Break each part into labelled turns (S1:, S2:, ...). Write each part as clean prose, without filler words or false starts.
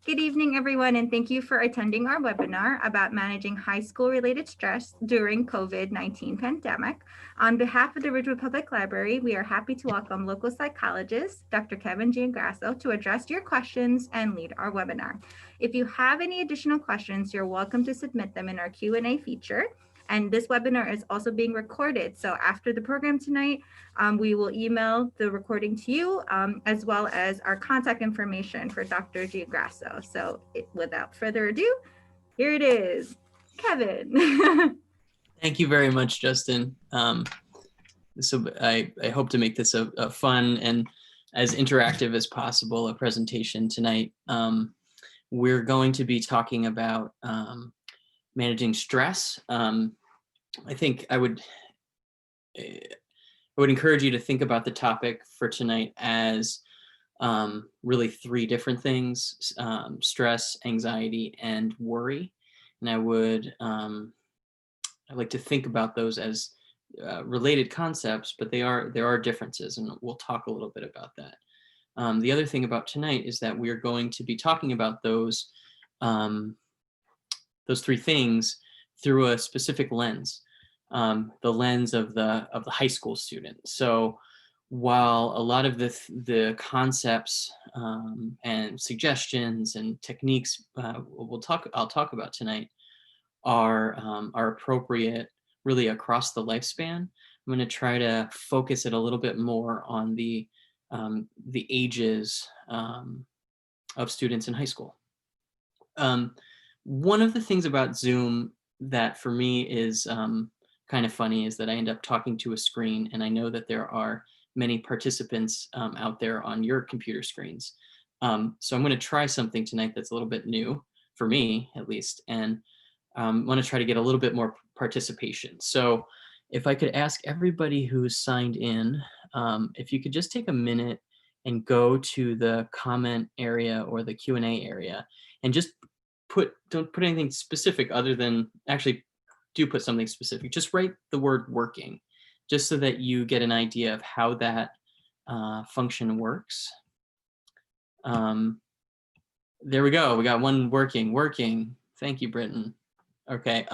S1: Good evening, everyone, and thank you for attending our webinar about managing high school-related stress during COVID-19 pandemic. On behalf of the Ridgewood Public Library, we are happy to welcome local psychologist, Dr. Kevin Giangrasso, to address your questions and lead our webinar. If you have any additional questions, you're welcome to submit them in our Q&A feature. And this webinar is also being recorded. So after the program tonight, we will email the recording to you, as well as our contact information for Dr. Giangrasso. So without further ado, here it is, Kevin.
S2: Thank you very much, Justin. So I hope to make this a fun and as interactive as possible a presentation tonight. We're going to be talking about managing stress. I think I would encourage you to think about the topic for tonight as really three different things: stress, anxiety, and worry. And I'd like to think about those as related concepts, but there are differences, and we'll talk a little bit about that. The other thing about tonight is that we're going to be talking about those three things through a specific lens, the lens of the high school student. So while a lot of the concepts and suggestions and techniques I'll talk about tonight are appropriate really across the lifespan, I'm going to try to focus it a little bit more on the ages of students in high school. One of the things about Zoom that for me is kind of funny is that I end up talking to a screen, and I know that there are many participants out there on your computer screens. So I'm going to try something tonight that's a little bit new for me, at least, and I want to try to get a little bit more participation. So if I could ask everybody who's signed in, if you could just take a minute and go to the comment area or the Q&A area and just don't put anything specific other than, actually do put something specific. Just write the word working, just so that you get an idea of how that function works. There we go. We got one working. Thank you, Britton. Okay.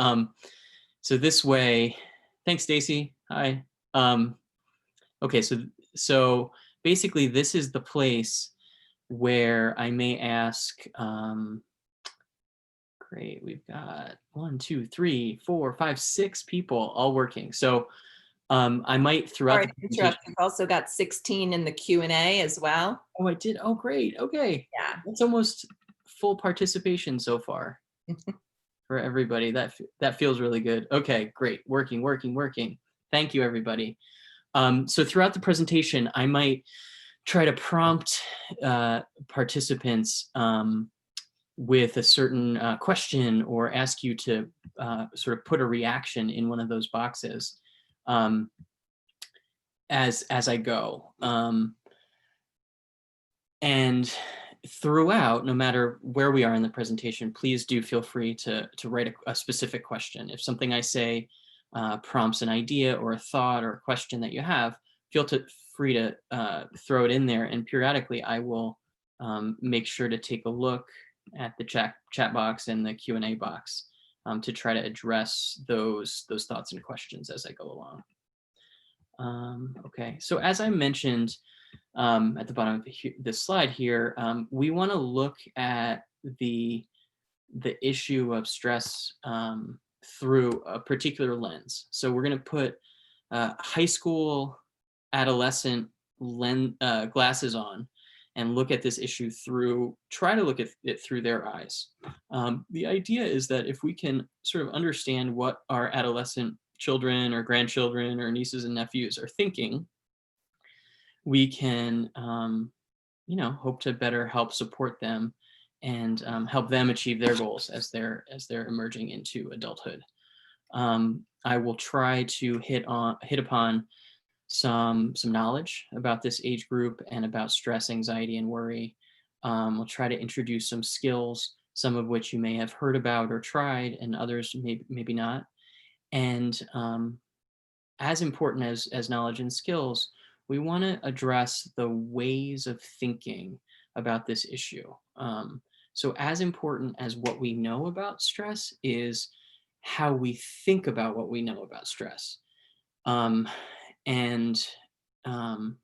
S2: So this way, thanks, Stacy. Hi. Okay. So basically, this is the place where I may ask. Great. We've got 1, 2, 3, 4, 5, 6 people all working. So I might throughout.
S3: Sorry to interrupt. You've also got 16 in the Q&A as well.
S2: Oh, I did. Oh, great. Okay.
S3: Yeah.
S2: That's almost full participation so far for everybody. That feels really good. Okay, great. Working. Thank you, everybody. So throughout the presentation, I might try to prompt participants with a certain question, or ask you to sort of put a reaction in one of those boxes as I go. And throughout, no matter where we are in the presentation, please do feel free to write a specific question. If something I say prompts an idea or a thought or a question that you have, feel free to throw it in there, and periodically I will make sure to take a look at the chat box and the Q&A box to try to address those thoughts and questions as I go along. Okay, so as I mentioned at the bottom of this slide here, we want to look at the issue of stress through a particular lens. So we're going to put high school adolescent glasses on and look at this issue try to look at it through their eyes. The idea is that if we can sort of understand what our adolescent children or grandchildren or nieces and nephews are thinking, we can, hope to better help support them and help them achieve their goals as they're emerging into adulthood. I will try to hit upon some knowledge about this age group and about stress, anxiety, and worry. We'll try to introduce some skills, some of which you may have heard about or tried, and others maybe not. And as important as knowledge and skills, we want to address the ways of thinking about this issue. So as important as what we know about stress is how we think about what we know about stress. Um, and um,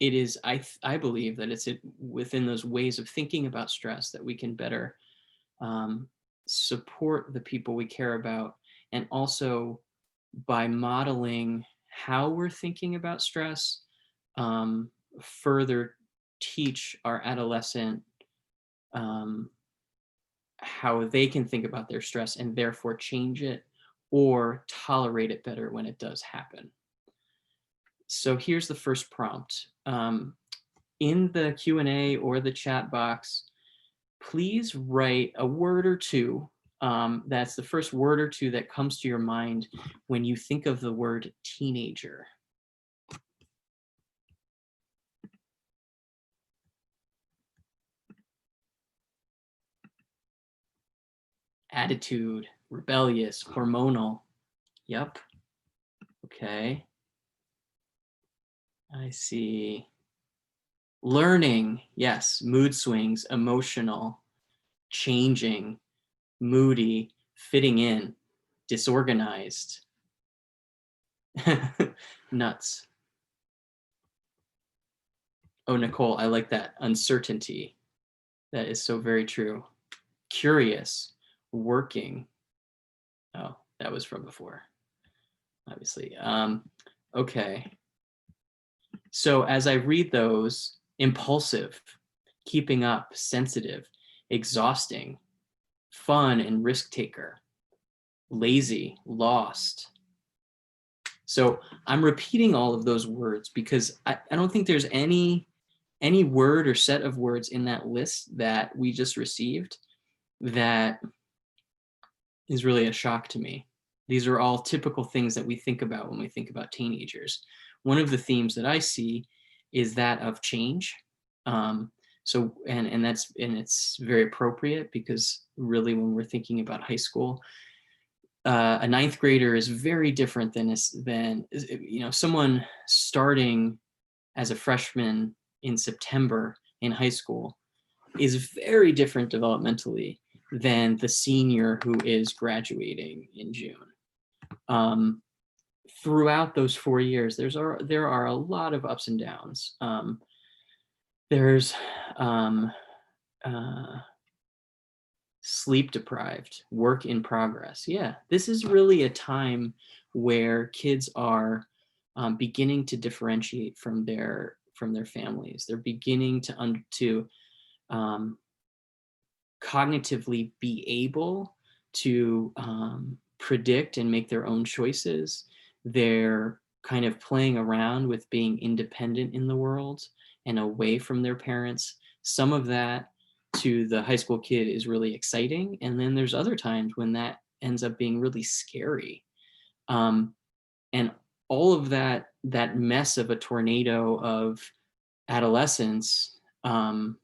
S2: it is, I believe that it's within those ways of thinking about stress that we can better um, support the people we care about, and also by modeling how we're thinking about stress, um, further teach our adolescent um, how they can think about their stress and therefore change it or tolerate it better when it does happen. So here's the first prompt. In the Q&A or the chat box, please write a word or two. That's the first word or two that comes to your mind when you think of the word teenager. Attitude, rebellious, hormonal. Yep. Okay. I see. Learning, yes. Mood swings, emotional, changing, moody, fitting in, disorganized. Nuts. Oh, Nicole, I like that. Uncertainty. That is so very true. Curious, working. Oh, that was from before, obviously. Okay. So as I read those, impulsive, keeping up, sensitive, exhausting, fun and risk taker, lazy, lost. So I'm repeating all of those words because I don't think there's any word or set of words in that list that we just received that is really a shock to me. These are all typical things that we think about when we think about teenagers. One of the themes that I see is that of change. So and it's very appropriate because really when we're thinking about high school, a ninth grader is very different than someone starting as a freshman in September in high school is very different developmentally than the senior who is graduating in June. Throughout those 4 years, there are a lot of ups and downs. There's sleep deprived, work in progress. Yeah, this is really a time where kids are beginning to differentiate from their families. They're beginning to cognitively be able to predict and make their own choices. They're kind of playing around with being independent in the world and away from their parents. Some of that to the high school kid is really exciting. And then there's other times when that ends up being really scary. And all of that mess of a tornado of adolescence kind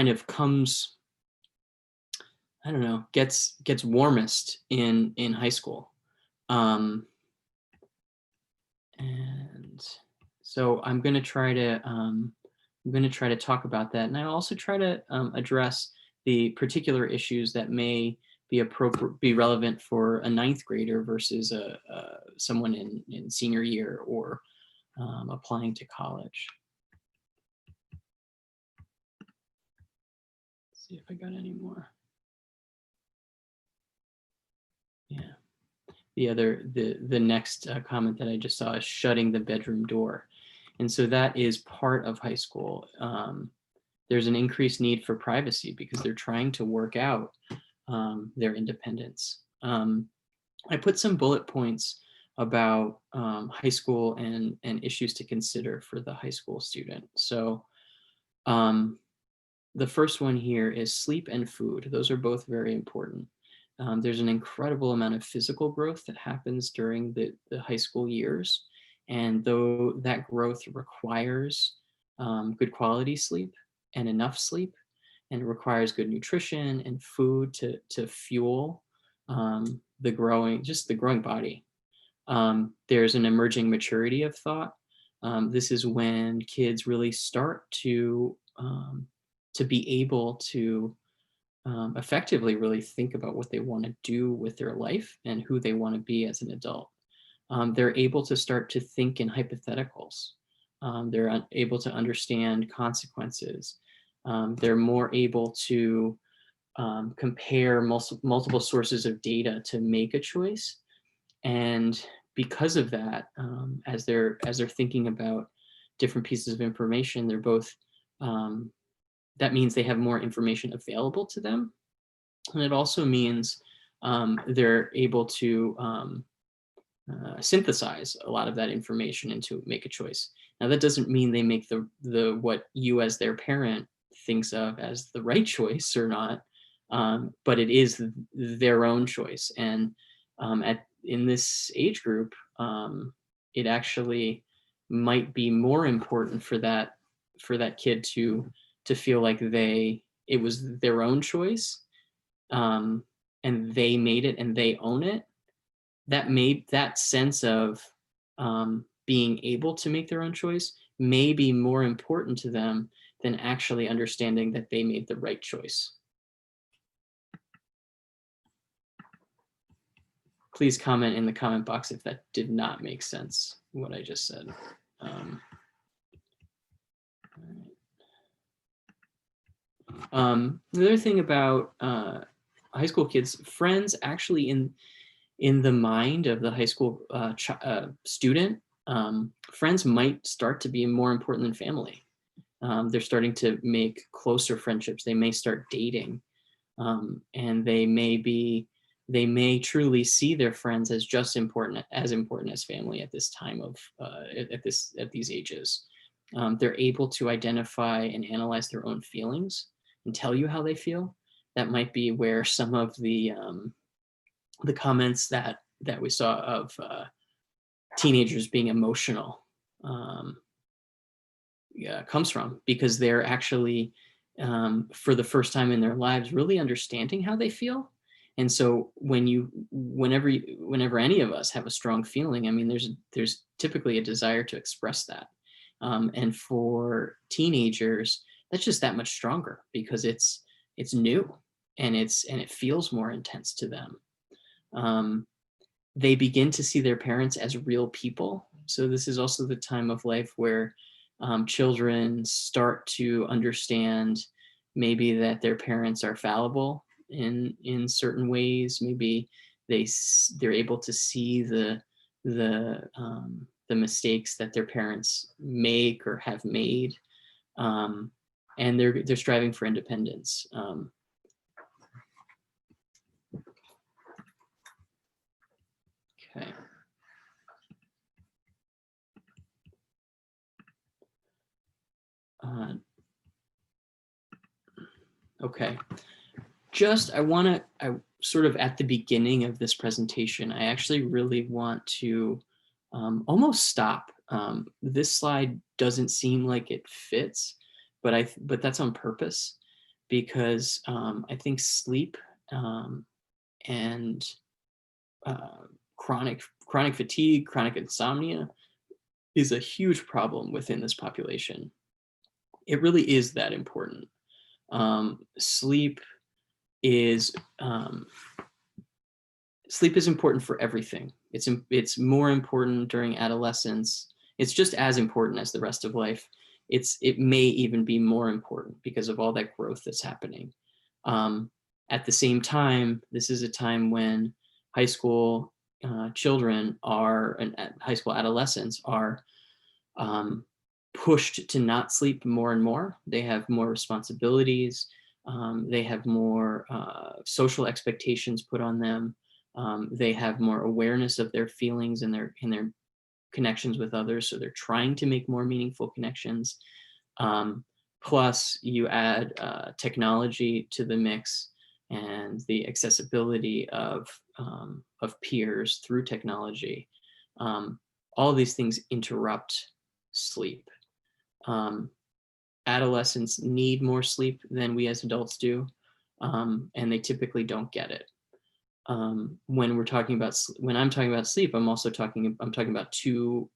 S2: of comes, I don't know, gets warmest in high school. And so I'm going to try to talk about that, and I also try to address the particular issues that may be relevant for a ninth grader versus someone in senior year or applying to college. Let's see if I got any more. Yeah. The next comment that I just saw is shutting the bedroom door. And so that is part of high school. There's an increased need for privacy because they're trying to work out their independence. I put some bullet points about high school and issues to consider for the high school student. So the first one here is sleep and food. Those are both very important. There's an incredible amount of physical growth that happens during the high school years. And though that growth requires good quality sleep and enough sleep, and requires good nutrition and food to fuel the growing body. There's an emerging maturity of thought. This is when kids really start to be able to effectively really think about what they want to do with their life and who they want to be as an adult. They're able to start to think in hypotheticals. They're able to understand consequences. They're more able to compare multiple sources of data to make a choice. And because of that, as they're thinking about different pieces of information, they're both that means they have more information available to them, and it also means they're able to synthesize a lot of that information and to make a choice. Now, that doesn't mean they make the what you as their parent thinks of as the right choice or not, but it is their own choice. And at in this age group, it actually might be more important for that kid to feel like it was their own choice, um, and they made it and they own it. That sense of being able to make their own choice may be more important to them than actually understanding that they made the right choice. Please comment in the comment box if that did not make sense, what I just said. The other thing about high school kids, friends actually in the mind of the high school student, friends might start to be more important than family. They're starting to make closer friendships. They may start dating, and they may truly see their friends as just important as family at this time of at these ages. They're able to identify and analyze their own feelings and tell you how they feel. That might be where some of the comments that we saw of teenagers being emotional comes from, because they're actually for the first time in their lives really understanding how they feel. And so whenever any of us have a strong feeling, I mean, there's typically a desire to express that, and for teenagers that's just that much stronger because it's new, and it feels more intense to them. They begin to see their parents as real people. So this is also the time of life where children start to understand maybe that their parents are fallible in certain ways. Maybe they're able to see the mistakes that their parents make or have made, and they're striving for independence. Okay. Okay. I sort of at the beginning of this presentation, I actually really want to almost stop. This slide doesn't seem like it fits, but that's on purpose, because I think sleep and chronic fatigue, chronic insomnia is a huge problem within this population. It really is that important. Sleep is important for everything. It's more important during adolescence. It's just as important as the rest of life. It may even be more important because of all that growth that's happening. At the same time, this is a time when high school children and high school adolescents are pushed to not sleep more and more. They have more responsibilities. They have more social expectations put on them. They have more awareness of their feelings and their connections with others. So they're trying to make more meaningful connections. Plus, you add technology to the mix and the accessibility of peers through technology. All of these things interrupt sleep. Adolescents need more sleep than we as adults do, and they typically don't get it. When I'm talking about sleep, I'm talking about two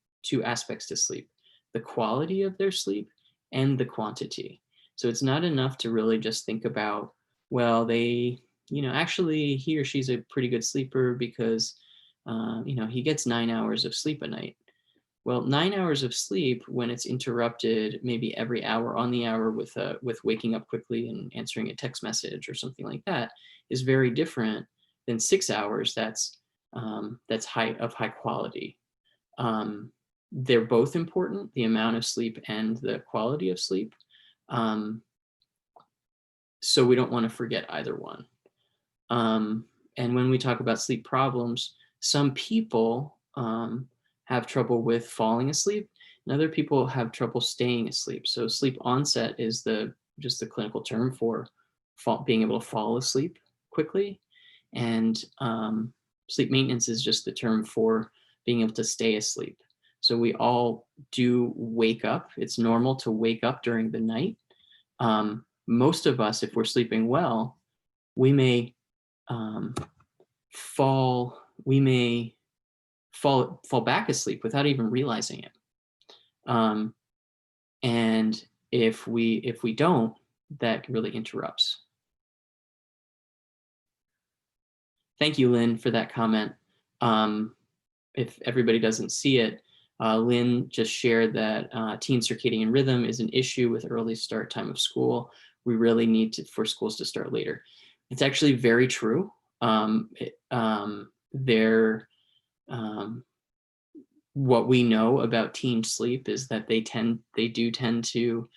S2: aspects to sleep: the quality of their sleep and the quantity. So it's not enough to really just think about well, they, actually he or she's a pretty good sleeper because, he gets 9 hours of sleep a night. Well, 9 hours of sleep, when it's interrupted maybe every hour on the hour with waking up quickly and answering a text message or something like that, is very different than 6 hours. That's high quality. They're both important, the amount of sleep and the quality of sleep. Um, so we don't want to forget either one. And when we talk about sleep problems, some people have trouble with falling asleep, and other people have trouble staying asleep. So sleep onset is just the clinical term for being able to fall asleep quickly, and sleep maintenance is just the term for being able to stay asleep. So we all do wake up. It's normal to wake up during the night. Most of us, if we're sleeping well, we may um, we may fall back asleep without even realizing it. And if we don't, that really interrupts. Thank you, Lynn, for that comment. If everybody doesn't see it, Lynn just shared that teen circadian rhythm is an issue with early start time of school. We really need for schools to start later. It's actually very true. What we know about teen sleep is that they do tend to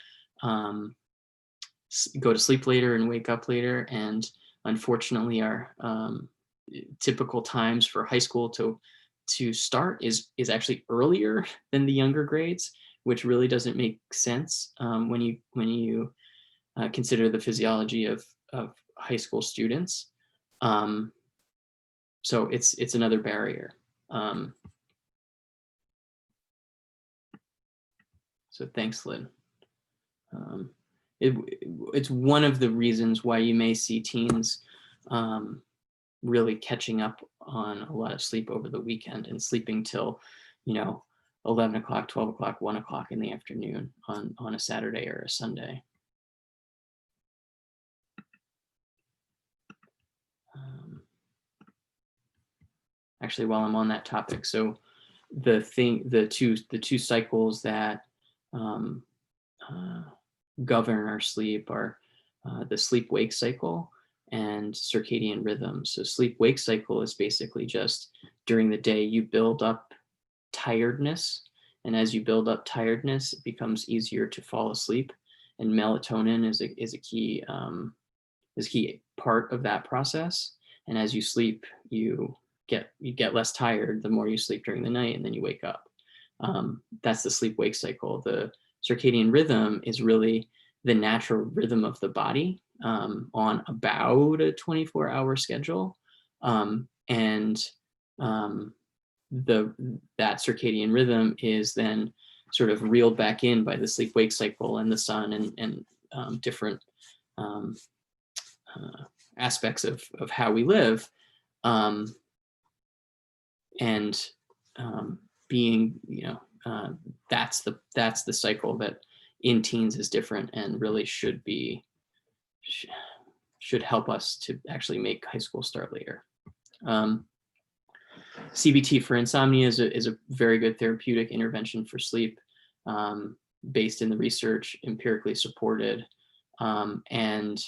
S2: go to sleep later and wake up later, and unfortunately our typical times for high school to start is actually earlier than the younger grades, which really doesn't make sense when you consider the physiology of high school students. So it's another barrier. So thanks, Lynn. It's one of the reasons why you may see teens really catching up on a lot of sleep over the weekend and sleeping till 11 o'clock, 12 o'clock, 1 o'clock in the afternoon on a Saturday or a Sunday. Actually, while I'm on that topic, so the two cycles that govern our sleep are the sleep-wake cycle and circadian rhythm. So sleep-wake cycle is basically just during the day you build up tiredness, and as you build up tiredness, it becomes easier to fall asleep. And melatonin is a key part of that process. And as you sleep, you get less tired the more you sleep during the night, and then you wake up. That's the sleep-wake cycle. The circadian rhythm is really the natural rhythm of the body on about a 24-hour schedule. That circadian rhythm is then sort of reeled back in by the sleep-wake cycle and the sun and different aspects of how we live. Being, that's the cycle that in teens is different and really should help us to actually make high school start later. CBT for insomnia is a very good therapeutic intervention for sleep, based in the research, empirically supported. And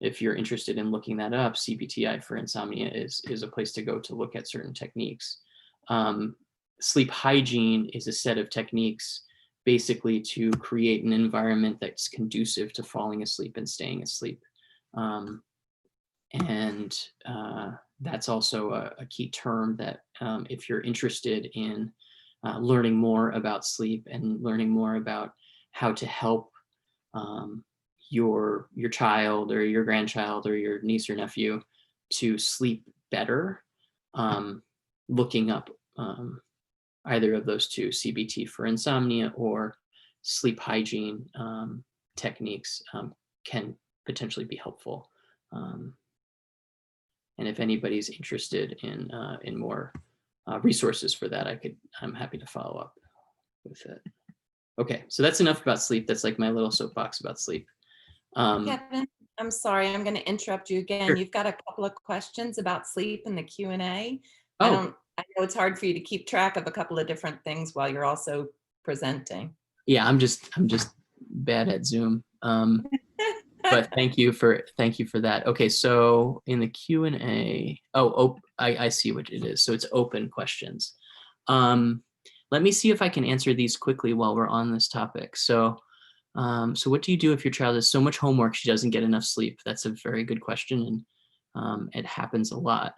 S2: if you're interested in looking that up, CBTI for insomnia is a place to go to look at certain techniques. Sleep hygiene is a set of techniques basically to create an environment that's conducive to falling asleep and staying asleep. That's also a key term that if you're interested in learning more about sleep and learning more about how to help your child or your grandchild or your niece or nephew to sleep better, looking up either of those two, CBT for insomnia or sleep hygiene techniques, can potentially be helpful. And if anybody's interested in more resources for that, I'm happy to follow up with it. Okay, so that's enough about sleep. That's like my little soapbox about sleep.
S3: Kevin, I'm sorry, I'm going to interrupt you again.
S2: Sure.
S3: You've got a couple of questions about sleep in the Q&A.
S2: Oh,
S3: I know it's hard for you to keep track of a couple of different things while you're also presenting.
S2: yeah, I'm just bad at Zoom. But thank you for that. Okay, so in the Q&A, I see what it is. So it's open questions. Let me see if I can answer these quickly while we're on this topic. So what do you do if your child has so much homework she doesn't get enough sleep? That's a very good question, and it happens a lot.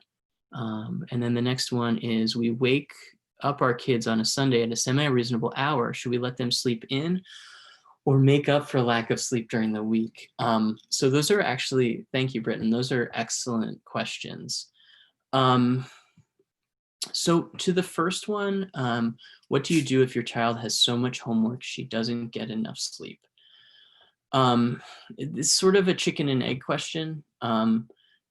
S2: And then the next one is, we wake up our kids on a Sunday at a semi-reasonable hour. Should we let them sleep in or make up for lack of sleep during the week? So those are actually, thank you, Britton. Those are excellent questions. So to the first one, what do you do if your child has so much homework she doesn't get enough sleep? It's sort of a chicken and egg question,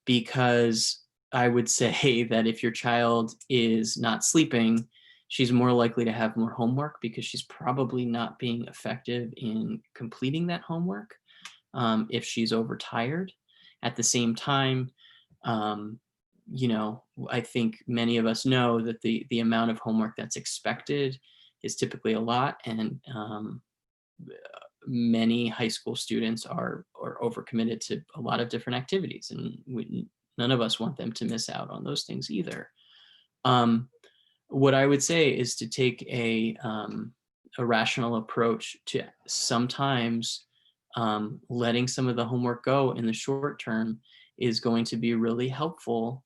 S2: because I would say that if your child is not sleeping, she's more likely to have more homework because she's probably not being effective in completing that homework, if she's overtired. At the same time, I think many of us know that the amount of homework that's expected is typically a lot, and many high school students are overcommitted to a lot of different activities, and none of us want them to miss out on those things either. What I would say is to take a rational approach to sometimes letting some of the homework go in the short term is going to be really helpful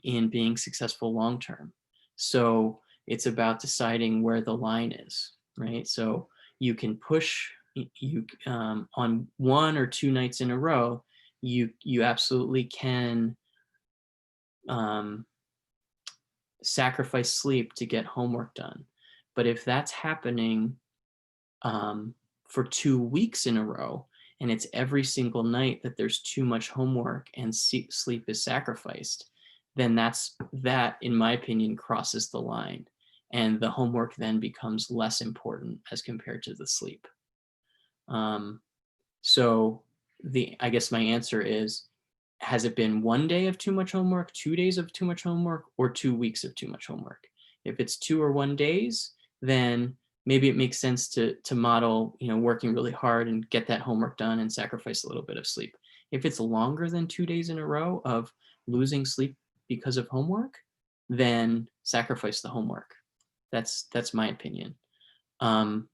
S2: in being successful long term. So it's about deciding where the line is, right? So you can push on 1 or 2 nights in a row. You absolutely can sacrifice sleep to get homework done. But if that's happening for 2 weeks in a row, and it's every single night that there's too much homework and sleep is sacrificed, then that, in my opinion, crosses the line. And the homework then becomes less important as compared to the sleep. So I guess my answer is, has it been 1 day of too much homework, 2 days of too much homework, or 2 weeks of too much homework? If it's 2 or 1 days, then maybe it makes sense to model, working really hard and get that homework done and sacrifice a little bit of sleep. If it's longer than 2 days in a row of losing sleep because of homework, then sacrifice the homework. That's my opinion. And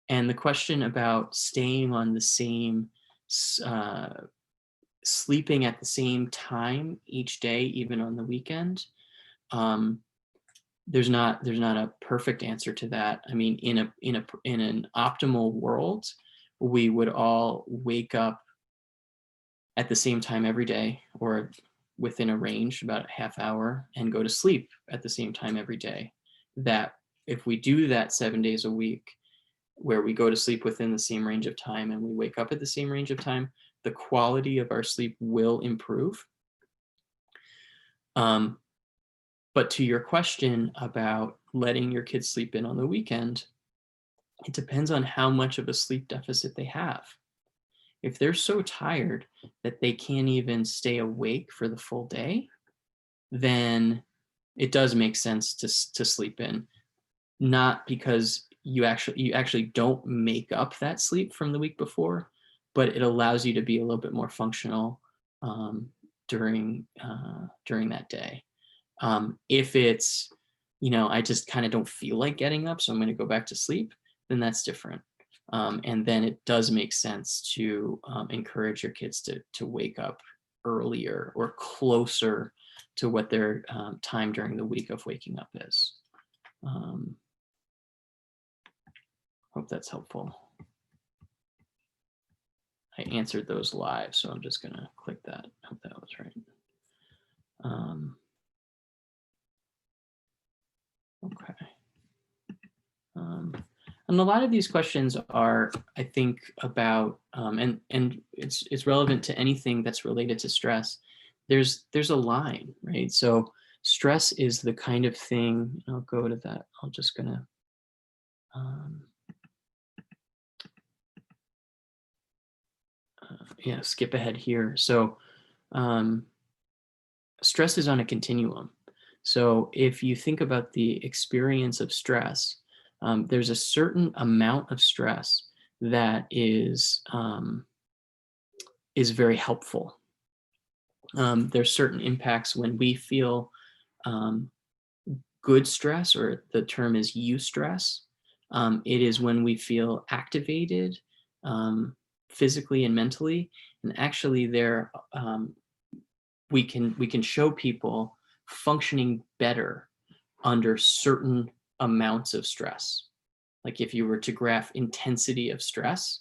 S2: the question about staying on the same, sleeping at the same time each day, even on the weekend, there's not a perfect answer to that. I mean, in an optimal world, we would all wake up at the same time every day, or within a range about a half hour, and go to sleep at the same time every day. That if we do that 7 days a week, where we go to sleep within the same range of time and we wake up at the same range of time, the quality of our sleep will improve. But to your question about letting your kids sleep in on the weekend, it depends on how much of a sleep deficit they have. If they're so tired that they can't even stay awake for the full day, then it does make sense to sleep in. Not because you actually don't make up that sleep from the week before, but it allows you to be a little bit more functional during that day. If it's, I just kind of don't feel like getting up, so I'm going to go back to sleep, then that's different. And then it does make sense to encourage your kids to wake up earlier or closer to what their time during the week of waking up is. Hope that's helpful. I answered those live, so I'm just gonna click that. Hope that was right. Okay. And a lot of these questions are, I think, about and it's relevant to anything that's related to stress. There's a line, right? So stress is the kind of thing. I'll go to that. I'm just gonna. skip ahead here. So stress is on a continuum. So if you think about the experience of stress, there's a certain amount of stress that is very helpful. There's certain impacts when we feel um, good stress, or the term is eustress. It is when we feel activated physically and mentally, and actually we can show people functioning better under certain amounts of stress. Like if you were to graph intensity of stress,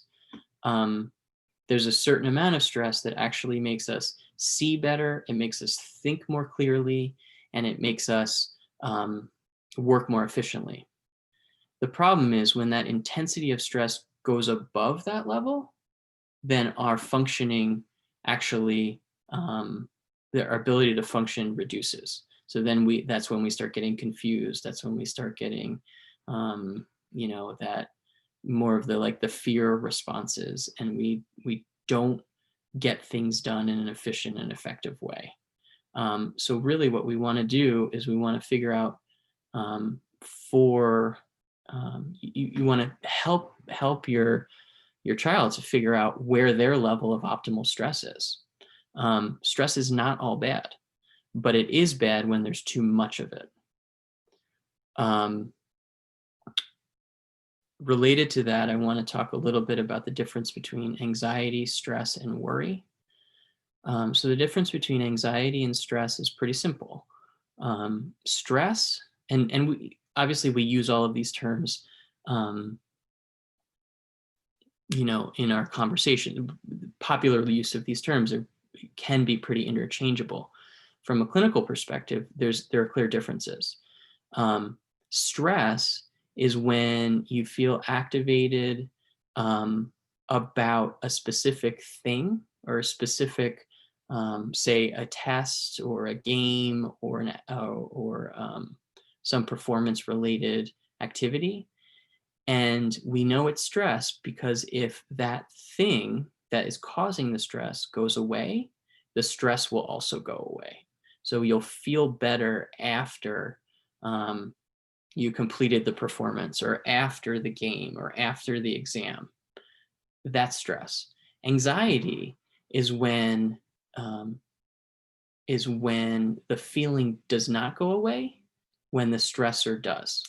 S2: there's a certain amount of stress that actually makes us see better, it makes us think more clearly, and it makes us work more efficiently. The problem is when that intensity of stress goes above that level, then our functioning actually, our ability to function reduces. So then that's when we start getting confused. That's when we start getting, that more of the fear responses, and we don't get things done in an efficient and effective way. So really what we want to do is we want to figure out you want to help your child to figure out where their level of optimal stress is. Stress is not all bad, but it is bad when there's too much of it. Related to that, I want to talk a little bit about the difference between anxiety, stress, and worry. So the difference between anxiety and stress is pretty simple. Stress, and we obviously we use all of these terms, in our conversation. Popular use of these terms can be pretty interchangeable. From a clinical perspective, there are clear differences. Stress is when you feel activated about a specific thing or a specific, say, a test or a game or some performance-related activity. And we know it's stress because if that thing that is causing the stress goes away, the stress will also go away. So you'll feel better after you completed the performance, or after the game, or after the exam. That's stress. Anxiety is when the feeling does not go away, when the stressor does.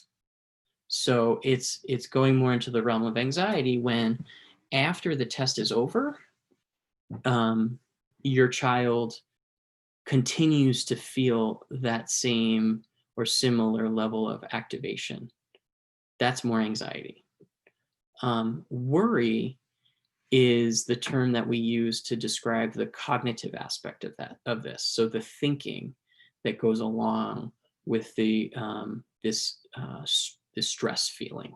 S2: So it's going more into the realm of anxiety when, after the test is over, your child continues to feel that same or similar level of activation. That's more anxiety. Worry is the term that we use to describe the cognitive aspect of this. So the thinking that goes along with this stress feeling.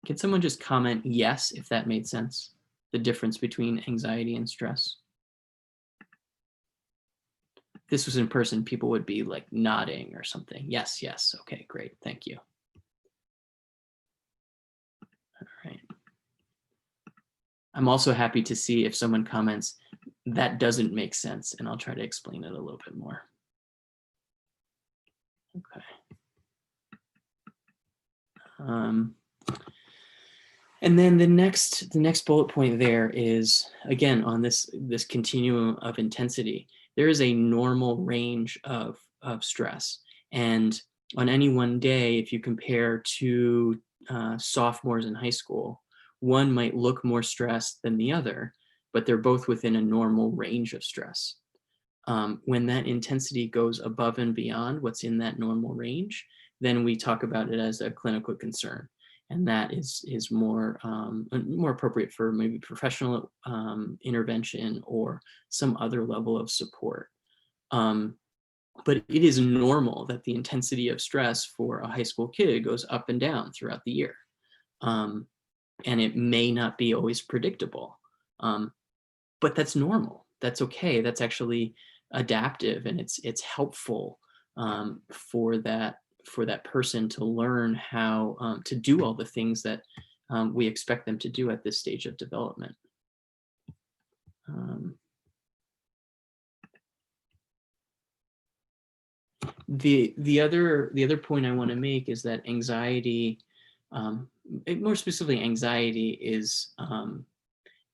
S2: Can someone just comment yes if that made sense? The difference between anxiety and stress. If this was in person, people would be like nodding or something. Yes, yes. Okay, great. Thank you. All right. I'm also happy to see if someone comments, that doesn't make sense, and I'll try to explain it a little bit more. Okay. And then the next bullet point there is, again, on this continuum of intensity, there is a normal range of stress. And on any one day, if you compare two sophomores in high school, one might look more stressed than the other, but they're both within a normal range of stress. When that intensity goes above and beyond what's in that normal range, then we talk about it as a clinical concern. And that is more appropriate for maybe professional intervention or some other level of support. But it is normal that the intensity of stress for a high school kid goes up and down throughout the year. And it may not be always predictable, but that's normal. That's okay. That's actually adaptive, and it's helpful for that for that person to learn how to do all the things that we expect them to do at this stage of development. The other point I want to make is that anxiety, more specifically, anxiety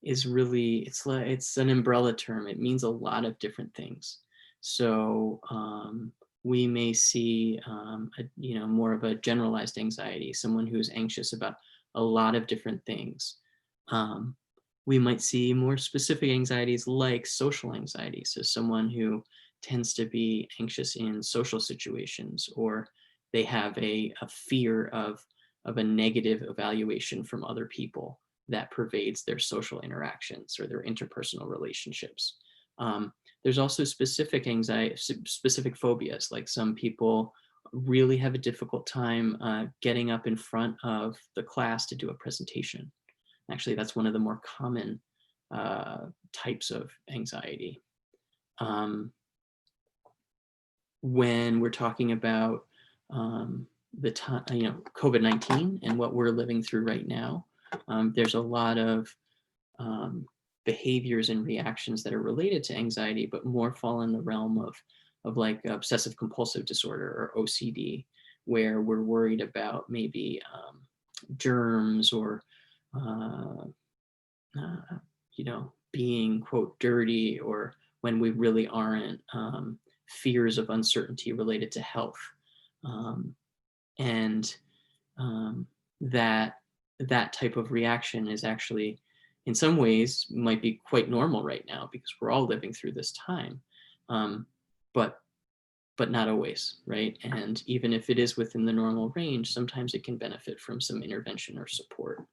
S2: is really, it's an umbrella term. It means a lot of different things. So we may see more of a generalized anxiety, someone who's anxious about a lot of different things. We might see more specific anxieties like social anxiety. So someone who tends to be anxious in social situations, or they have a fear of a negative evaluation from other people that pervades their social interactions or their interpersonal relationships. There's also specific anxiety, specific phobias, like some people really have a difficult time getting up in front of the class to do a presentation. Actually, that's one of the more common types of anxiety. When we're talking about the time, COVID-19 and what we're living through right now, there's a lot of behaviors and reactions that are related to anxiety, but more fall in the realm of like obsessive compulsive disorder or OCD, where we're worried about maybe germs or being, quote, dirty, or when we really aren't, fears of uncertainty related to health. And that type of reaction is actually, in some ways, might be quite normal right now because we're all living through this time, but not always, right? And even if it is within the normal range, sometimes it can benefit from some intervention or support.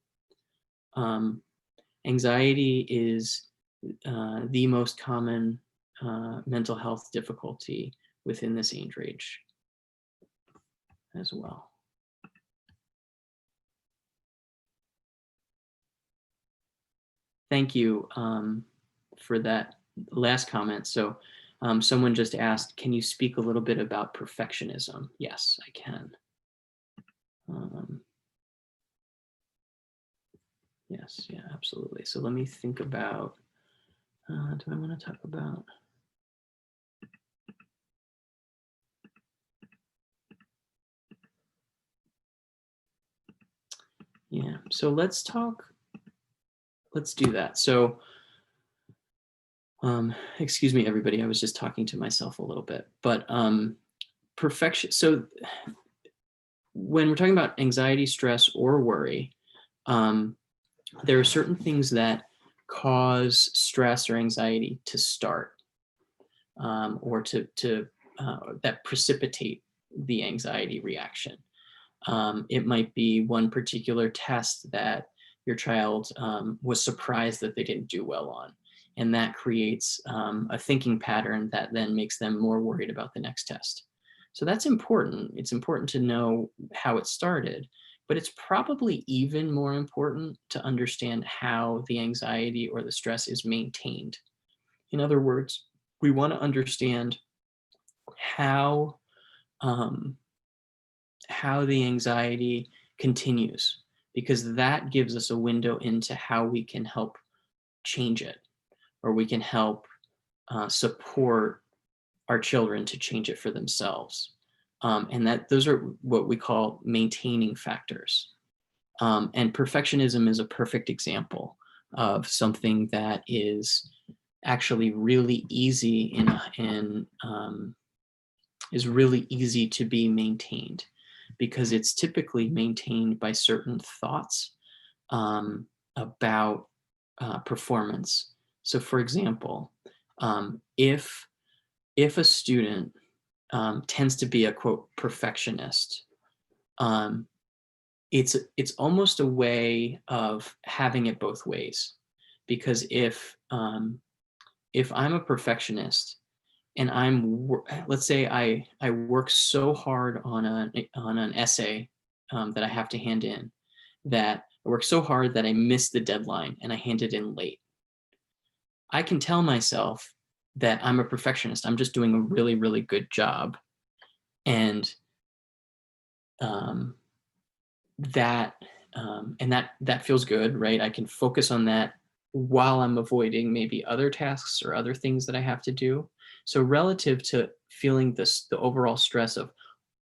S2: Anxiety is the most common mental health difficulty within this age range as well. Thank you for that last comment. So someone just asked, can you speak a little bit about perfectionism? Yes, I can. Yes, yeah, absolutely. So let me think about, do I want to talk about? Yeah, so let's do that. So, excuse me, everybody, I was just talking to myself a little bit, but perfection. So when we're talking about anxiety, stress, or worry, there are certain things that cause stress or anxiety to start, or that precipitate the anxiety reaction. It might be one particular test that your child was surprised that they didn't do well on. And that creates a thinking pattern that then makes them more worried about the next test. So that's important. It's important to know how it started, but it's probably even more important to understand how the anxiety or the stress is maintained. In other words, we want to understand how the anxiety continues, because that gives us a window into how we can help change it, or we can help support our children to change it for themselves. And that those are what we call maintaining factors. And perfectionism is a perfect example of something that is actually really easy is really easy to be maintained, because it's typically maintained by certain thoughts about performance. So for example, if a student tends to be a, quote, perfectionist, it's almost a way of having it both ways. Because if I'm a perfectionist, and let's say I work so hard on an essay that I have to hand in, that I work so hard that I miss the deadline and I hand it in late. I can tell myself that I'm a perfectionist. I'm just doing a really, really good job. And um, that and that feels good, right? I can focus on that while I'm avoiding maybe other tasks or other things that I have to do. So relative to feeling the overall stress of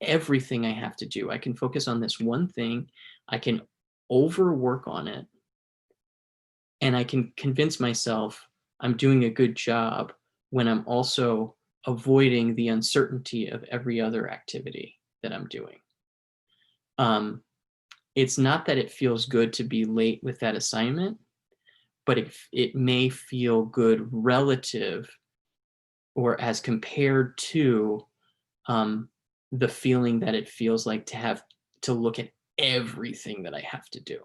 S2: everything I have to do, I can focus on this one thing. I can overwork on it, and I can convince myself I'm doing a good job when I'm also avoiding the uncertainty of every other activity that I'm doing. Um, it's not that it feels good to be late with that assignment, but it may feel good relative or as compared to um, the feeling that it feels like to have to look at everything that I have to do.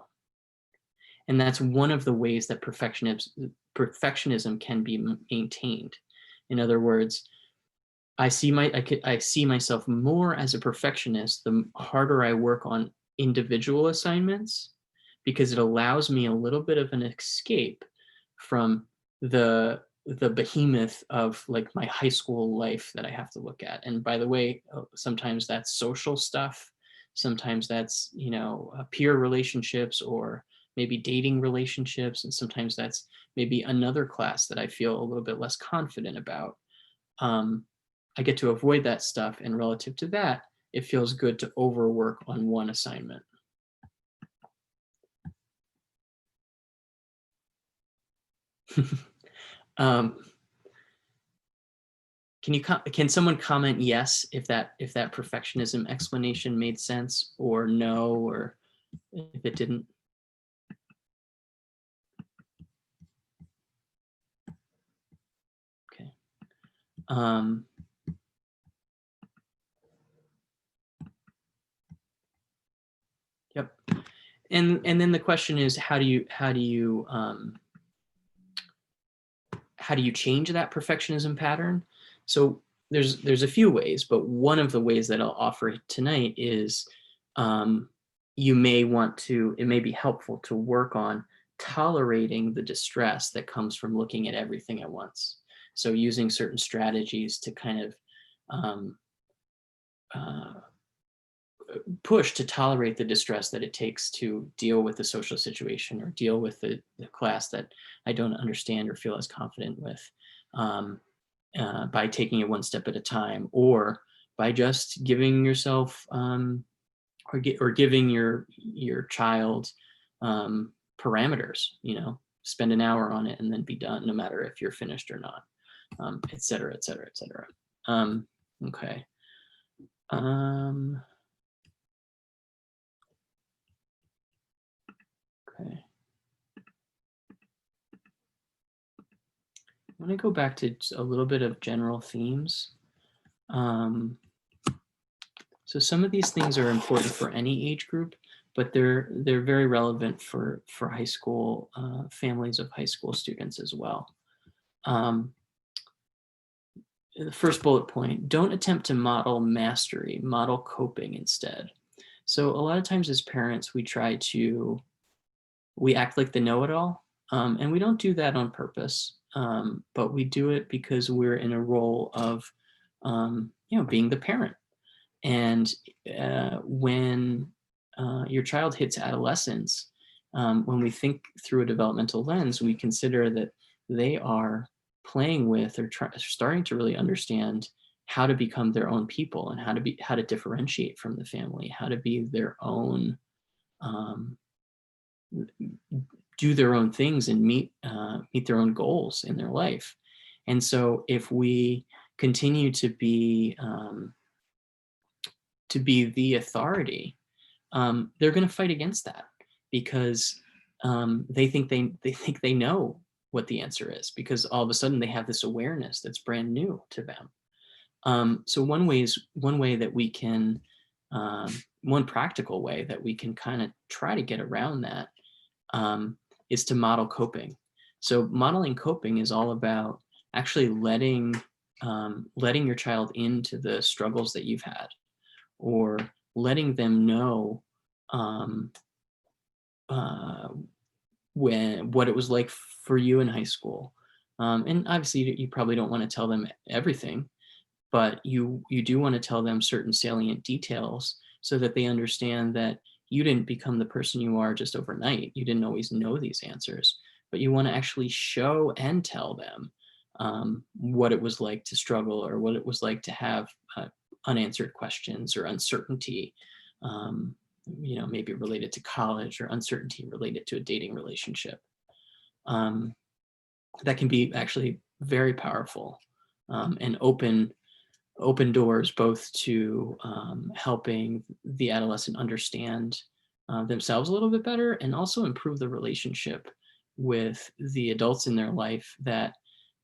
S2: And that's one of the ways that perfectionism can be maintained. In other words, I see myself more as a perfectionist the harder I work on individual assignments, because it allows me a little bit of an escape from the behemoth of like my high school life that I have to look at. And by the way, sometimes that's social stuff, sometimes that's peer relationships or maybe dating relationships, and sometimes that's maybe another class that I feel a little bit less confident about. um, I get to avoid that stuff, and relative to that, it feels good to overwork on one assignment. um, can someone comment yes if that perfectionism explanation made sense, or no, or if it didn't? Okay. Yep. And then the question is, how do you change that perfectionism pattern? So there's a few ways, but one of the ways that I'll offer tonight is it may be helpful to work on tolerating the distress that comes from looking at everything at once. So using certain strategies to kind of uh, push to tolerate the distress that it takes to deal with the social situation or deal with the class that I don't understand or feel as confident with, by taking it one step at a time, or by just giving yourself or giving your child parameters. Spend an hour on it and then be done, no matter if you're finished or not, et cetera, et cetera, et cetera. Okay. Okay. I'm going to go back to a little bit of general themes. So some of these things are important for any age group, but they're very relevant for high school families of high school students as well. The first bullet point: don't attempt to model mastery, model coping instead. So a lot of times as parents, we act like the know-it-all, and we don't do that on purpose, but we do it because we're in a role of being the parent. And when your child hits adolescence, when we think through a developmental lens, we consider that they are playing with or starting to really understand how to become their own people, and how to differentiate from the family, how to be their own, um, do their own things, and meet their own goals in their life. And so if we continue to be the authority, they're going to fight against that, because they think they know what the answer is, because all of a sudden they have this awareness that's brand new to them. So one way that we can, one practical way that we can kind of try to get around that, is to model coping. So modeling coping is all about actually letting your child into the struggles that you've had, or letting them know um, what it was like for you in high school. And obviously, you probably don't want to tell them everything, but you do want to tell them certain salient details so that they understand that you didn't become the person you are just overnight. You didn't always know these answers, but you want to actually show and tell them what it was like to struggle, or what it was like to have unanswered questions or uncertainty, maybe related to college, or uncertainty related to a dating relationship. That can be actually very powerful, and open doors both to helping the adolescent understand themselves a little bit better, and also improve the relationship with the adults in their life that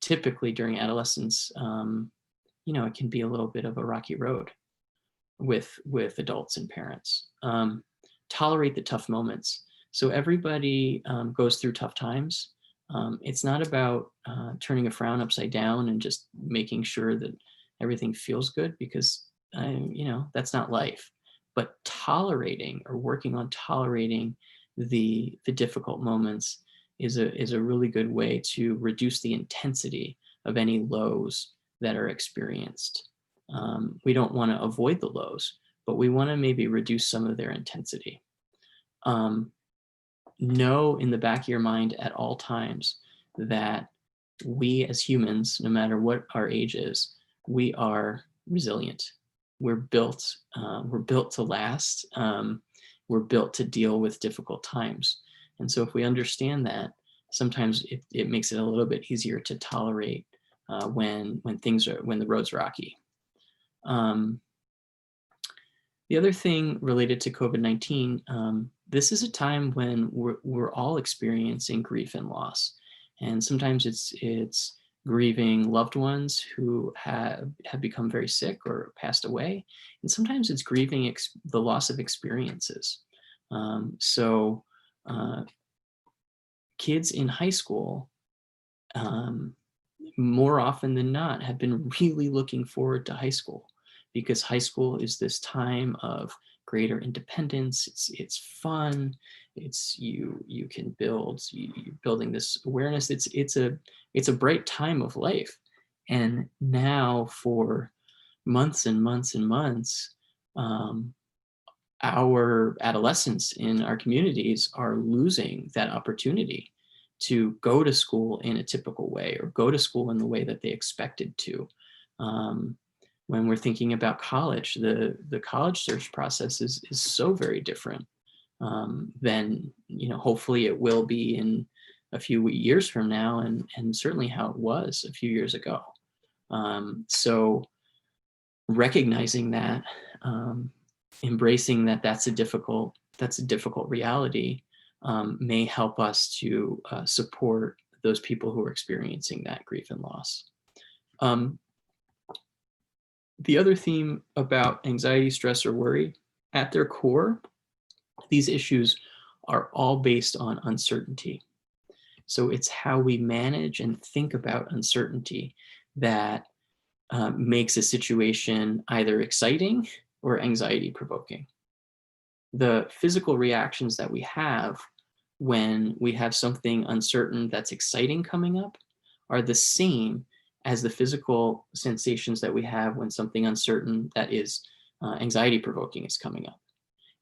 S2: typically during adolescence, it can be a little bit of a rocky road with adults and parents. Tolerate the tough moments. So everybody goes through tough times. It's not about turning a frown upside down and just making sure that everything feels good, because that's not life. But tolerating, or working on tolerating the difficult moments, is a really good way to reduce the intensity of any lows that are experienced. We don't want to avoid the lows, but we want to maybe reduce some of their intensity. Know in the back of your mind at all times that we as humans, no matter what our age is, we are resilient. We're built to last. We're built to deal with difficult times. And so if we understand that, sometimes it makes it a little bit easier to tolerate when the road's rocky. The other thing related to COVID-19, this is a time when we're all experiencing grief and loss. And sometimes it's grieving loved ones who have become very sick or passed away. And sometimes it's grieving the loss of experiences. So kids in high school, more often than not, have been really looking forward to high school, because high school is this time of greater independence. It's fun. You can build. You're building this awareness. It's a bright time of life. And now for months and months and months, our adolescents in our communities are losing that opportunity to go to school in a typical way, or go to school in the way that they expected to. When we're thinking about college, the college search process is so very different than hopefully it will be in a few years from now, and certainly how it was a few years ago. So recognizing that, embracing that that's a difficult reality, may help us to support those people who are experiencing that grief and loss. The other theme about anxiety, stress, or worry, at their core, these issues are all based on uncertainty. So it's how we manage and think about uncertainty that makes a situation either exciting or anxiety provoking. The physical reactions that we have when we have something uncertain that's exciting coming up are the same as the physical sensations that we have when something uncertain that is anxiety provoking is coming up.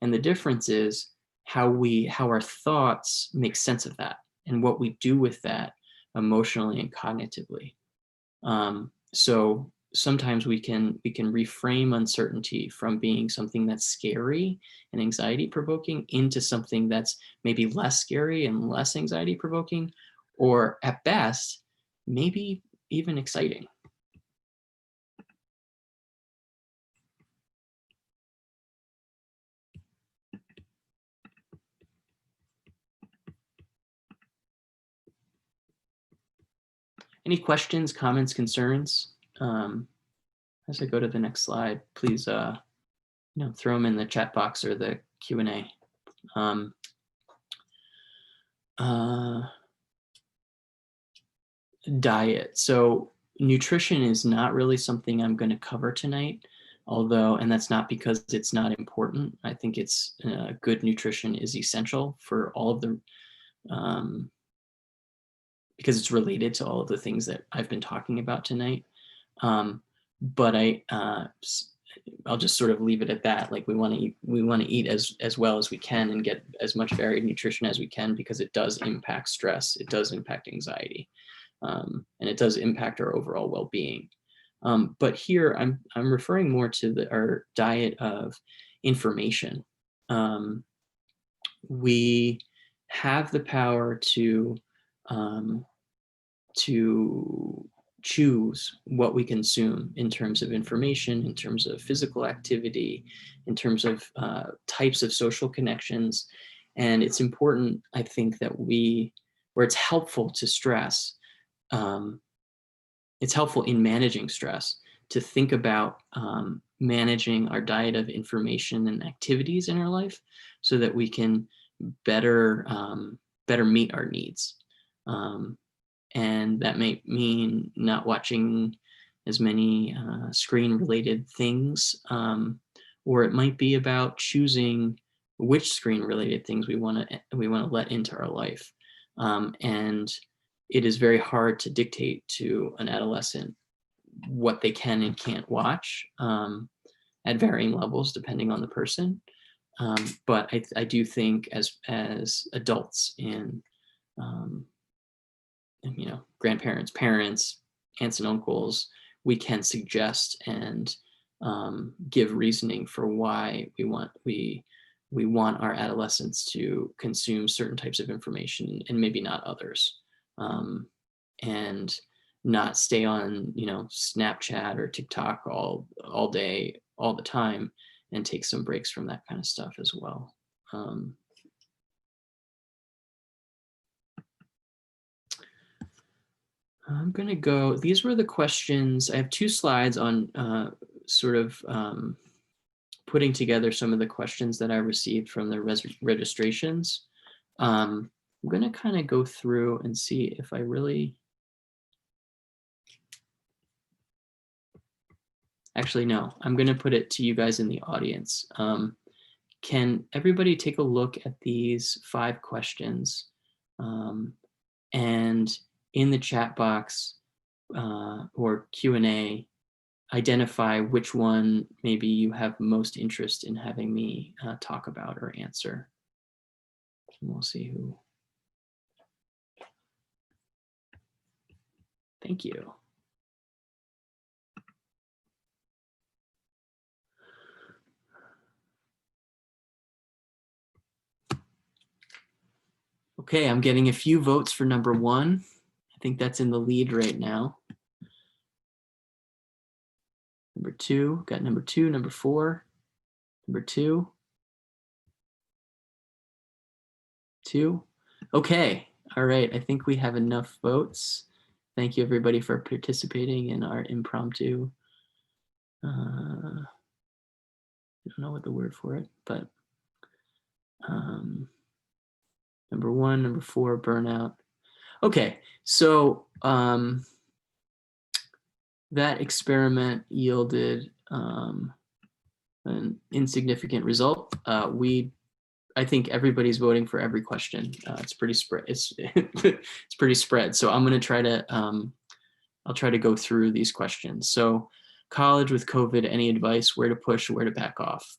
S2: And the difference is how our thoughts make sense of that, and what we do with that emotionally and cognitively. So sometimes we can reframe uncertainty from being something that's scary and anxiety provoking into something that's maybe less scary and less anxiety provoking, or at best, maybe even exciting. Any questions, comments, concerns? As I go to the next slide, please throw them in the chat box or the Q&A. Diet. So nutrition is not really something I'm going to cover tonight, and that's not because it's not important. I think it's good nutrition is essential for all of the, because it's related to all of the things that I've been talking about tonight. But I'll just sort of leave it at that. Like we want to eat as well as we can and get as much varied nutrition as we can, because it does impact stress, it does impact anxiety, and it does impact our overall well-being. But here I'm referring more to our diet of information. We have the power um, to choose what we consume in terms of information, in terms of physical activity, in terms of types of social connections. And it's important, I think, that where it's helpful to stress, um, it's helpful in managing stress to think about managing our diet of information and activities in our life so that we can better meet our needs. And that may mean not watching as many screen-related things, or it might be about choosing which screen-related things we want to let into our life. And it is very hard to dictate to an adolescent what they can and can't watch at varying levels depending on the person. But I do think as adults in grandparents, parents, aunts and uncles, we can suggest and give reasoning for why we want our adolescents to consume certain types of information and maybe not others, and not stay on Snapchat or TikTok all day, all the time, and take some breaks from that kind of stuff as well. I'm going to go, these were the questions. I have 2 slides on sort of putting together some of the questions that I received from the registrations. I'm going to kind of go through and see if I really, actually, no, I'm going to put it to you guys in the audience. Can everybody take a look at these 5 questions, and in the chat box or Q&A, identify which one maybe you have most interest in having me talk about or answer. And we'll see who. Thank you. Okay, I'm getting a few votes for number 1. I think that's in the lead right now. Number 2, got number 2, number 4, number 2, 2. Okay, all right, I think we have enough votes. Thank you everybody for participating in our impromptu, I don't know what the word for it, but number 1, number 4, burnout. Okay, so that experiment yielded an insignificant result. I think everybody's voting for every question. It's pretty spread. It's pretty spread. So I'm going to try to I'll try to go through these questions. So, college with COVID, any advice? Where to push? Where to back off?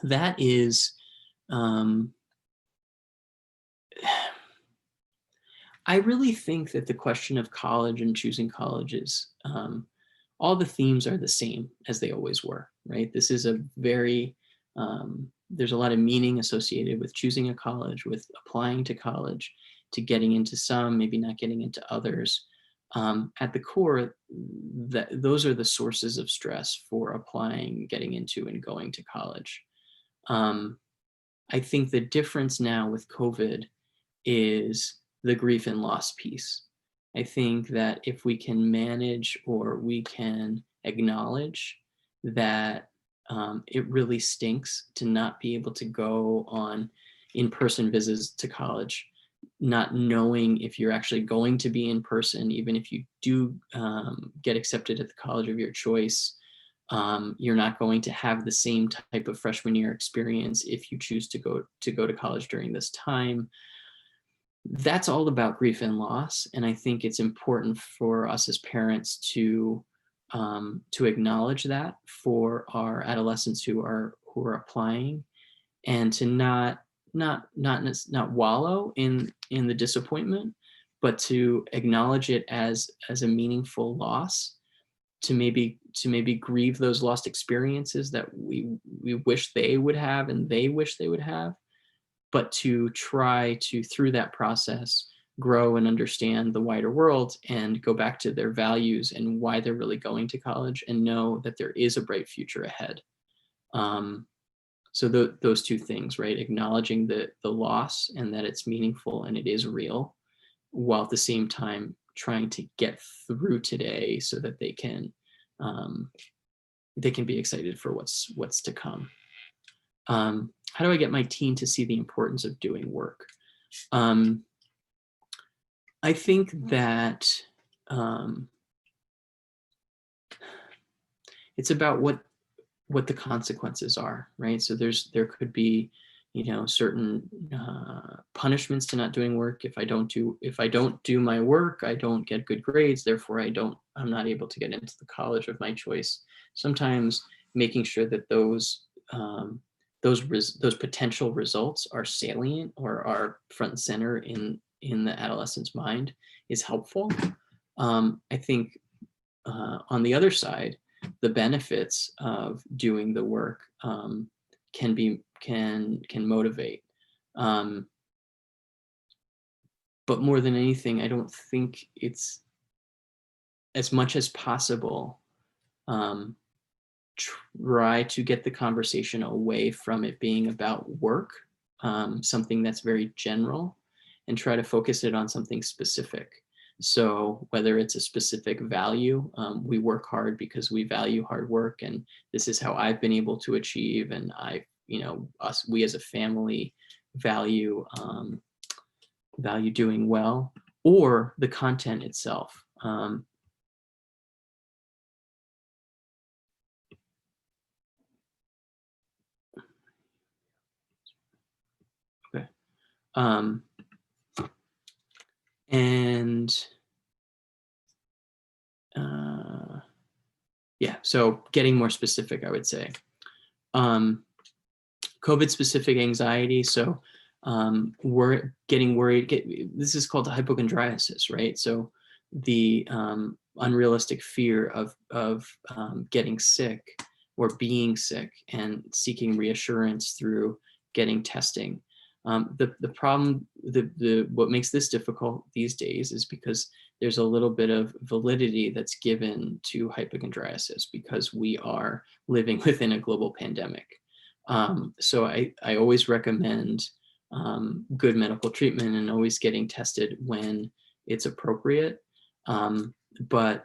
S2: That is. I really think that the question of college and choosing colleges, all the themes are the same as they always were, right? This is a very, there's a lot of meaning associated with choosing a college, with applying to college, to getting into some, maybe not getting into others. At the core, those are the sources of stress for applying, getting into, and going to college. I think the difference now with COVID is the grief and loss piece. I think that if we can manage, or we can acknowledge that it really stinks to not be able to go on in-person visits to college, not knowing if you're actually going to be in person, even if you do get accepted at the college of your choice, you're not going to have the same type of freshman year experience if you choose to go to college during this time. That's all about grief and loss. And I think it's important for us as parents to to acknowledge that for our adolescents who are applying, and to not wallow in the disappointment, but to acknowledge it as a meaningful loss, to maybe grieve those lost experiences that we wish they would have and they wish they would have, but to try to, through that process, grow and understand the wider world and go back to their values and why they're really going to college, and know that there is a bright future ahead. So those two things, right? Acknowledging the loss and that it's meaningful and it is real, while at the same time trying to get through today so that they can be excited for what's to come. How do I get my teen to see the importance of doing work? I think that it's about what the consequences are, right? So there could be, certain punishments to not doing work. If I don't do my work, I don't get good grades. Therefore, I'm not able to get into the college of my choice. Sometimes making sure that those potential results are salient or are front and center in the adolescent's mind is helpful. I think on the other side, the benefits of doing the work can motivate. But more than anything, I don't think it's, as much as possible, try to get the conversation away from it being about work, something that's very general, and try to focus it on something specific. So whether it's a specific value, we work hard because we value hard work, and this is how I've been able to achieve, and we as a family value doing well, or the content itself. Okay. And yeah, so getting more specific, I would say. COVID specific anxiety. So we're getting worried. This is called hypochondriasis, right? So the unrealistic fear of getting sick or being sick, and seeking reassurance through getting testing. The problem, what makes this difficult these days is because there's a little bit of validity that's given to hypochondriasis because we are living within a global pandemic. So I always recommend good medical treatment and always getting tested when it's appropriate. But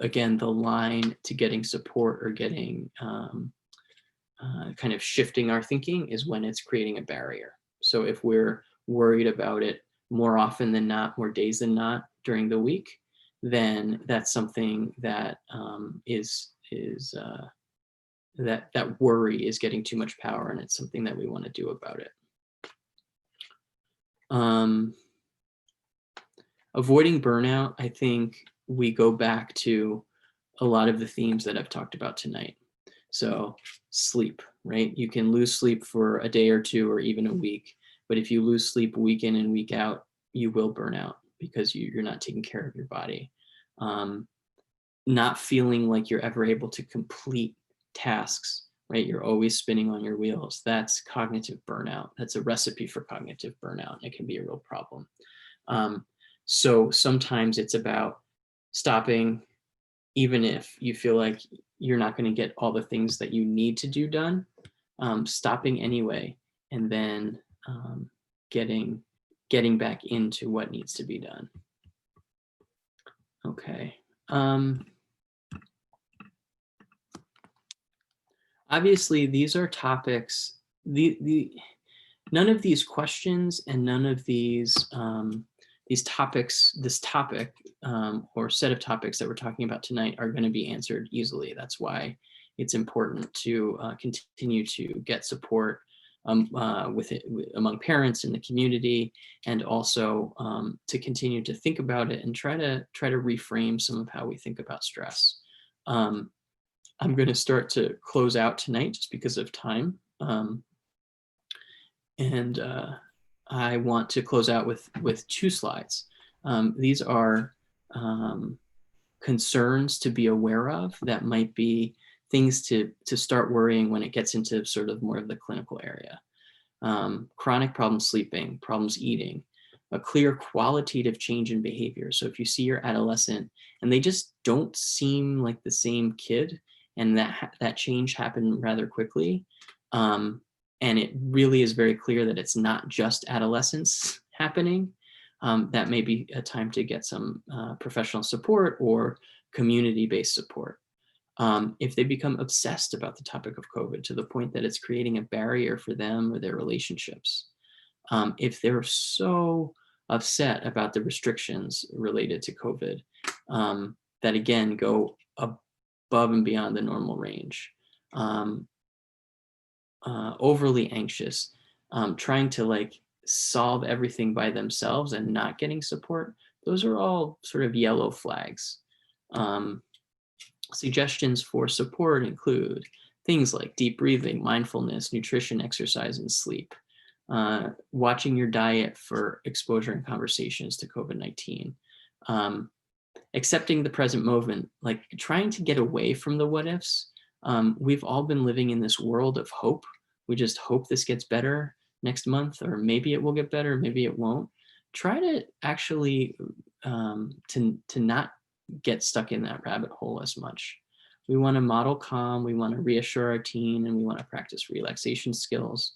S2: again, the line to getting support or getting kind of shifting our thinking is when it's creating a barrier. So if we're worried about it more often than not, more days than not during the week, then that's something that that worry is getting too much power, and it's something that we want to do about it. Avoiding burnout, I think we go back to a lot of the themes that I've talked about tonight. So sleep, right? You can lose sleep for a day or two or even a week, but if you lose sleep week in and week out, you will burn out because you're not taking care of your body. Not feeling like you're ever able to complete tasks, right? You're always spinning on your wheels. That's cognitive burnout. That's a recipe for cognitive burnout, and it can be a real problem. So sometimes it's about stopping, even if you feel like you're not going to get all the things that you need to do done, stopping anyway, and then getting back into what needs to be done. Okay. Obviously, these are topics. None of these questions and none of these topics, this topic or set of topics that we're talking about tonight are going to be answered easily. That's why it's important to continue to get support among parents in the community, and also to continue to think about it and try to reframe some of how we think about stress. I'm going to start to close out tonight just because of time. And I want to close out with 2 slides. These are concerns to be aware of that might be things to start worrying when it gets into sort of more of the clinical area. Chronic problems sleeping, problems eating, a clear qualitative change in behavior. So if you see your adolescent and they just don't seem like the same kid, and that change happened rather quickly, and it really is very clear that it's not just adolescence happening, that may be a time to get some professional support or community-based support. If they become obsessed about the topic of COVID to the point that it's creating a barrier for them or their relationships, if they're so upset about the restrictions related to COVID, that again go above and beyond the normal range, overly anxious, trying to like solve everything by themselves and not getting support, those are all sort of yellow flags. Suggestions for support include things like deep breathing, mindfulness, nutrition, exercise, and sleep. Watching your diet for exposure and conversations to COVID-19. Accepting the present moment, like trying to get away from the what ifs. We've all been living in this world of hope. We just hope this gets better next month, or maybe it will get better, maybe it won't. Try to actually to not get stuck in that rabbit hole as much. We want to model calm, we want to reassure our teen, and we want to practice relaxation skills.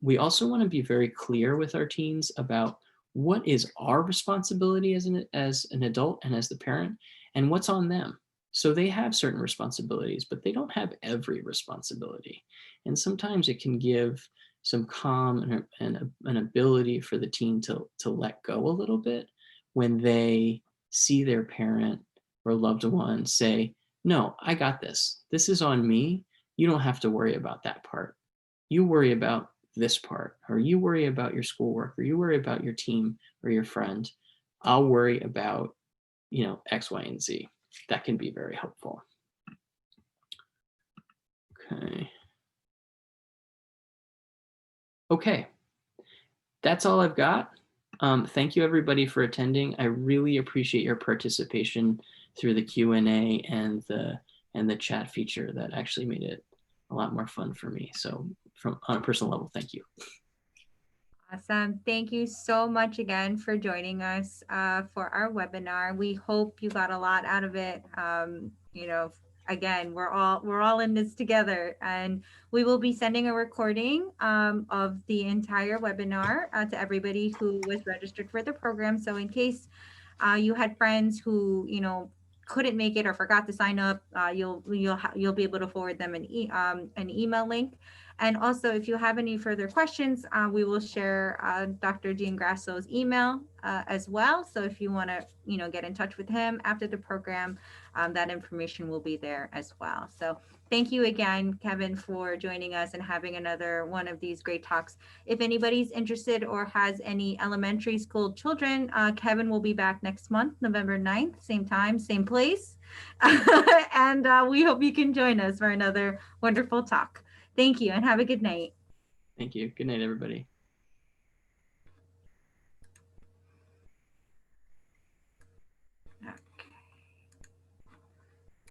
S2: We also want to be very clear with our teens about what is our responsibility as an adult and as the parent, and what's on them. So they have certain responsibilities, but they don't have every responsibility. And sometimes it can give some calm and an ability for the teen to let go a little bit when they see their parent or loved one say, no, I got this. This is on me. You don't have to worry about that part. You worry about this part, or you worry about your schoolwork, or you worry about your team or your friend. I'll worry about, X, Y, and Z. That can be very helpful. Okay. That's all I've got. Thank you everybody for attending. I really appreciate your participation through the Q&A and the chat feature. That actually made it a lot more fun for me. So on a personal level, thank you.
S1: Awesome. Thank you so much again for joining us for our webinar. We hope you got a lot out of it. Again, we're all in this together, and we will be sending a recording of the entire webinar to everybody who was registered for the program. So in case you had friends who couldn't make it or forgot to sign up, you'll be able to forward them an email link. And also, if you have any further questions, we will share Dr. Giangrasso's email as well. So if you want to, get in touch with him after the program, that information will be there as well. So thank you again, Kevin, for joining us and having another one of these great talks. If anybody's interested or has any elementary school children, Kevin will be back next month, November 9th, same time, same place. And we hope you can join us for another wonderful talk. Thank you and have a good night.
S2: Thank you. Good night, everybody.